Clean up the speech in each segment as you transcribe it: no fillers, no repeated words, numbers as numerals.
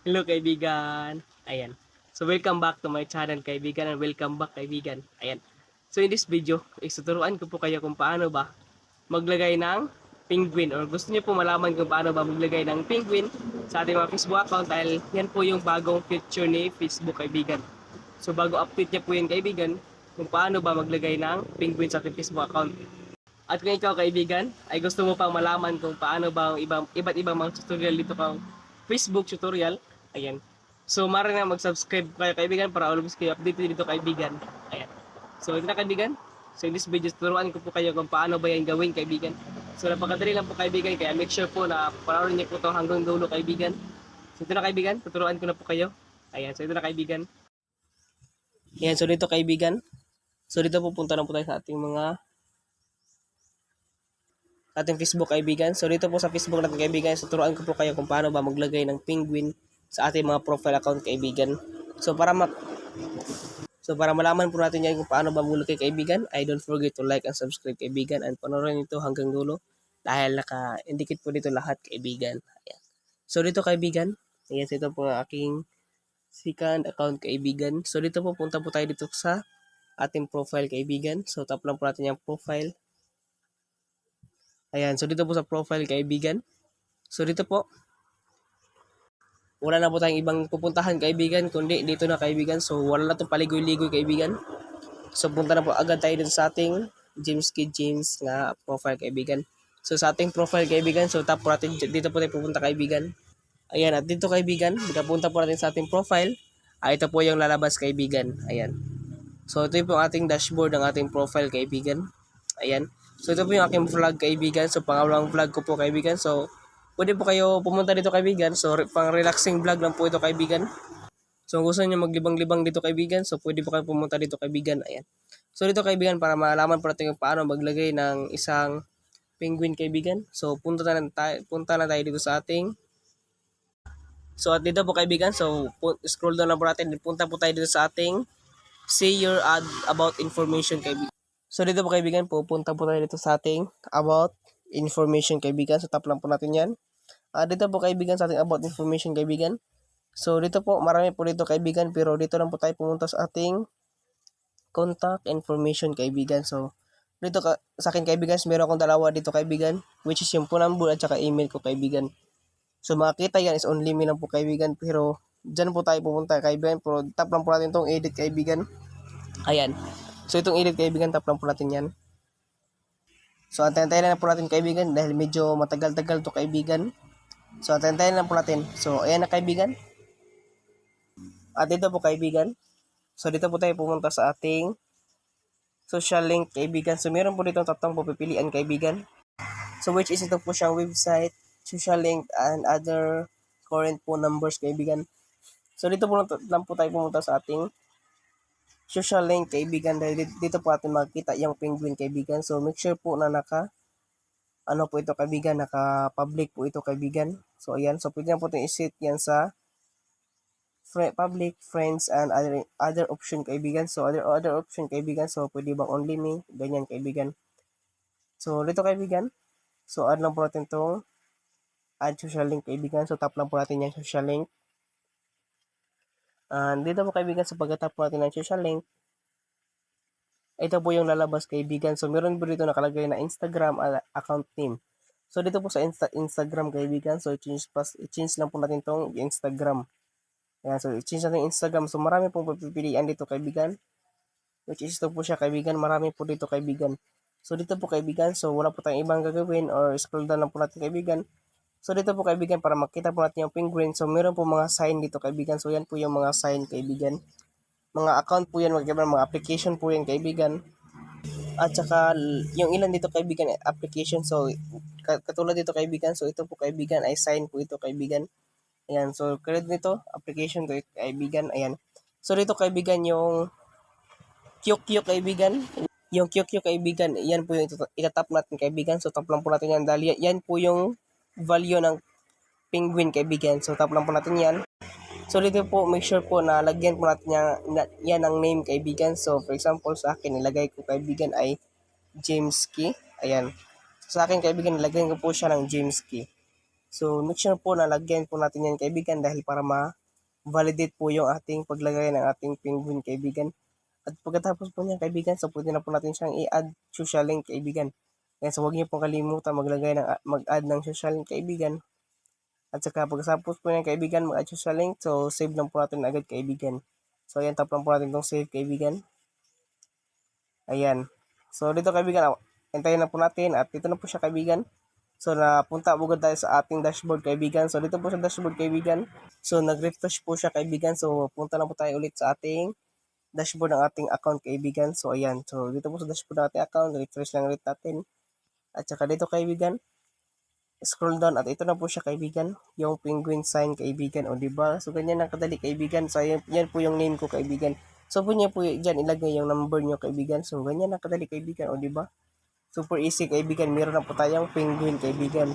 Hello kaibigan. Ayan. So welcome back to my channel kaibigan and welcome back kaibigan. Ayan. So in this video, ituturuan ko po kayo kung paano ba maglagay ng penguin or gusto niyo po malaman kung paano ba maglagay ng penguin sa ating mga Facebook account dahil yan po yung bagong feature ni Facebook kaibigan. So bago update niya po yun kaibigan kung paano ba maglagay ng penguin sa ating Facebook account. At kung ikaw kaibigan ay gusto mo pang malaman kung paano ba ang iba't ibang mga tutorial dito kang Facebook tutorial, ayan. So mara na mag-subscribe kayo kaibigan para always kayo updated dito kaibigan. Ayan. So ito na kaibigan. So in this video turuan ko po kayo kung paano ba yan gawin kaibigan. So napakadali lang po kaibigan kaya make sure po na panoorin niyo po ito hanggang dulo kaibigan. So ito na kaibigan, tuturuan ko na po kayo. Ayan, so ito na kaibigan. Ayan, so dito kaibigan. So dito pupunta na po tayo sa ating Facebook kaibigan. So dito po sa Facebook natin kaibigan, so turuan ko po kayo kung paano ba maglagay ng penguin sa ating mga profile account kaibigan. So para malaman po natin yan kung paano ba maglagay kaibigan, I don't forget to like and subscribe kaibigan and panoorin ito hanggang dulo dahil naka-indicate po dito lahat kaibigan. Ayan. So dito kaibigan, ayan, so ito po ang aking second account kaibigan. So dito po punta po tayo dito sa ating profile kaibigan. So tap lang po natin yung profile. Ayan, so dito po sa profile kaibigan. So dito po, wala na po tayong ibang pupuntahan kaibigan, kundi dito na kaibigan. So wala na itong paligoy-ligoy kaibigan. So punta na po agad tayo dito sa ating James K. James nga profile kaibigan. So sa ating profile kaibigan, so tap po natin, dito po tayo pupunta kaibigan. Ayan, at dito kaibigan, pagkapunta po natin sa ating profile, ito po yung lalabas kaibigan. Ayan. So ito po ating dashboard ng ating profile kaibigan. Ayan. So ito po yung aking vlog kaibigan. So pangalawang vlog ko po kaibigan. So pwede po kayo pumunta dito kaibigan. So pang relaxing vlog lang po ito kaibigan. So kung gusto niyo maglibang-libang dito kaibigan, so pwede po kayo pumunta dito kaibigan. Ayan. So dito kaibigan para malaman po natin kung paano maglagay ng isang penguin kaibigan. So punta na tayo dito sa ating. So at dito po kaibigan, so scroll down lang po natin. Punta po tayo dito sa ating see your ad about information kaibigan. So dito po kaibigan, pupunta po tayo dito sa ating about information kaibigan. So tap lang po natin yan. Dito po kaibigan sa ating about information kaibigan. So dito po, marami po dito kaibigan, pero dito lang po tayo pumunta sa ating contact information kaibigan. So dito sa akin kaibigan, meron akong dalawa dito kaibigan, which is yung phone number at saka email ko kaibigan. So makikita yan is only me lang po kaibigan, pero dyan po tayo pupunta kaibigan, pero tap lang po natin itong edit kaibigan. Ayan. So itong edit kaibigan, tap lang po natin yan. So antayin na po natin kaibigan dahil medyo matagal-tagal to kaibigan. So antayin na po natin. So ayan na kaibigan. At dito po kaibigan. So dito po tayo pumunta sa ating social link kaibigan. So meron po dito tatlong pupipilian kaibigan. So which is ito po siyang website, social link, and other current phone numbers kaibigan. So dito po lang po tayo pumunta sa ating social link kaibigan dahil dito po natin makikita yung penguin kaibigan. So make sure po na ano po ito kaibigan, naka-public po ito kaibigan. So ayan, so pwede na po ito i-set yan sa public, friends, and other option kaibigan. So other option kaibigan, so pwede bang only me, ganyan kaibigan. So dito kaibigan, so add lang po natin itong add social link kaibigan. So tap lang po natin yung social link. And dito po kaibigan, sa pagka-tap po natin ng social link, ito po yung lalabas kaibigan. So meron po dito nakalagay na Instagram account name. So dito po sa Instagram kaibigan, so i-change lang po natin tong Instagram. Ayan, so i-change natin Instagram. So marami pong pagpipilian dito kaibigan. Which is ito po siya kaibigan, marami po dito kaibigan. So dito po kaibigan, so wala po tayong ibang gagawin or scroll down lang po natin kaibigan. So dito po kaibigan, para makita po natin yung penguin, so meron po mga sign dito kaibigan. So yan po yung mga sign kaibigan. Mga account po yan, mga application po yan kaibigan. At saka yung ilan dito kaibigan application, so katulad dito kaibigan, so ito po kaibigan ay sign po ito kaibigan. Ayan, so credit nito, application to kaibigan, ayan. So dito kaibigan yung QQ kaibigan, yung QQ kaibigan, yan po yung itatap natin kaibigan. So tap lang po natin yan dahil yan po yung value ng penguin kaibigan. So tap lang po natin yan. So dito po, make sure po na lagyan po natin yan ng name kaibigan. So for example, sa akin, nilagay ko kaibigan ay James Key. Ayan. So sa akin kaibigan, nilagyan ko po siya ng James Key. So make sure po na lagyan po natin yan kaibigan dahil para ma-validate po yung ating paglagay ng ating penguin kaibigan. At pagkatapos po niyan kaibigan, so pwede na po natin siyang i-add social link kaibigan. Kaya so huwag niyo pong kalimutan mag-add ng social link kaibigan. At saka pagkatapos po niyan kaibigan, mag-add social link, so save lang po natin agad kaibigan. So ayan, tap lang po natin itong save kaibigan. Ayan. So dito kaibigan, hintayin na po natin at dito na po siya kaibigan. So napunta agad tayo sa ating dashboard kaibigan. So dito po sa dashboard kaibigan. So nag-refresh po siya kaibigan. So punta na po tayo ulit sa ating dashboard ng ating account kaibigan. So ayan. So dito po sa dashboard ng ating account, refresh lang ulit natin. At saka dito kaibigan, scroll down at ito na po siya kaibigan, yung penguin sign kaibigan, o diba? So ganyan ang kadali kaibigan. So yan po yung name ko kaibigan. So po niya po dyan ilagay yung number nyo kaibigan. So ganyan ang kadali kaibigan, o diba? Super easy kaibigan, meron na po tayong penguin kaibigan.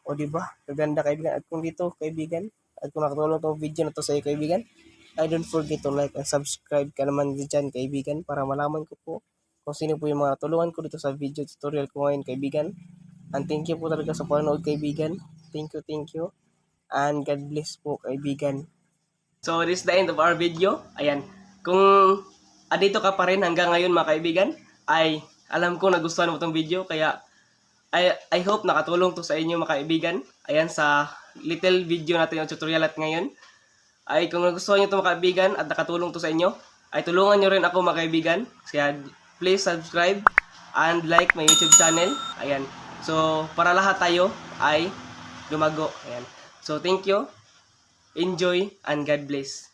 O diba? Kaganda kaibigan. At kung dito kaibigan, at kung nakatulong tong video na to sa iyo kaibigan, I don't forget to like and subscribe ka naman dyan kaibigan para malaman ko po kung sino po yung mga tulungan ko dito sa video tutorial ko ngayon kaibigan. And thank you po talaga sa panonood kaibigan. Thank you. And God bless po kaibigan. So this is the end of our video. Ayan. Kung adito ka pa rin hanggang ngayon mga kaibigan, ay alam ko nagustuhan mo itong video. Kaya I hope nakatulong to sa inyo mga kaibigan. Ayan sa little video natin yung tutorial at ngayon. Ay kung nagustuhan nyo ito mga kaibigan at nakatulong to sa inyo, ay tulungan nyo rin ako mga kaibigan. Kaya please subscribe and like my YouTube channel. Ayan. So para lahat tayo ay lumago. Ayan. So thank you. Enjoy and God bless.